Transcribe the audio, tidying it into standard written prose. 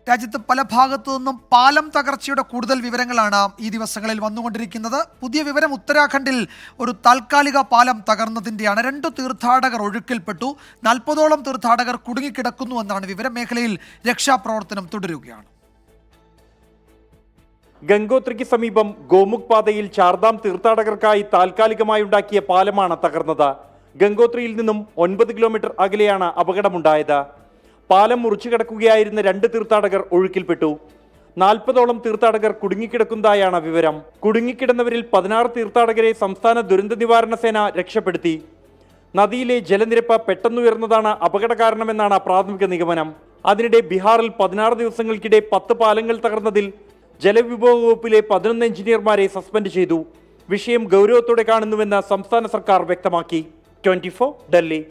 രാജ്യത്ത് പല ഭാഗത്തു നിന്നും പാലം തകർച്ചയുടെ കൂടുതൽ വിവരങ്ങളാണ് ഈ ദിവസങ്ങളിൽ വന്നുകൊണ്ടിരിക്കുന്നത്. പുതിയ വിവരം ഉത്തരാഖണ്ഡിൽ ഒരു താൽക്കാലിക പാലം തകർന്നതിൻ്റെയാണ്. 2 തീർത്ഥാടകർ ഒഴുക്കിൽപ്പെട്ടു. 40ഓളം തീർത്ഥാടകർ കുടുങ്ങിക്കിടക്കുന്നുവെന്നാണ് വിവരം. മേഖലയിൽ രക്ഷാപ്രവർത്തനം തുടരുകയാണ്. ഗംഗോത്രിക്ക് സമീപം ഗോമുഖ് പാതയിൽ ചാർധാം തീർത്ഥാടകർക്കായി താൽക്കാലികമായി ഉണ്ടാക്കിയ പാലമാണ് തകർന്നത്. ഗംഗോത്രിയിൽ നിന്നും 9 കിലോമീറ്റർ അകലെയാണ് അപകടമുണ്ടായത്. പാലം മുറിച്ചു കിടക്കുകയായിരുന്ന 2 തീർത്ഥാടകർ ഒഴുക്കിൽപ്പെട്ടു. 40ഓളം തീർത്ഥാടകർ കുടുങ്ങിക്കിടക്കുന്നതായാണ് വിവരം. കുടുങ്ങിക്കിടന്നവരിൽ 16 തീർത്ഥാടകരെ സംസ്ഥാന ദുരന്ത നിവാരണ സേന രക്ഷപ്പെടുത്തി. നദിയിലെ ജലനിരപ്പ് പെട്ടെന്നുയർന്നതാണ് അപകട കാരണമെന്നാണ് പ്രാഥമിക നിഗമനം. അതിനിടെ ബീഹാറിൽ 16 ദിവസങ്ങൾക്കിടെ 10 പാലങ്ങൾ തകർന്നതിൽ ജലവിഭവ വകുപ്പിലെ 11 എഞ്ചിനീയർമാരെ സസ്പെൻഡ് ചെയ്തു. വിഷയം ഗൗരവത്തോടെ കാണുന്നുവെന്ന് സംസ്ഥാന സർക്കാർ വ്യക്തമാക്കി. 24 ഡൽഹി.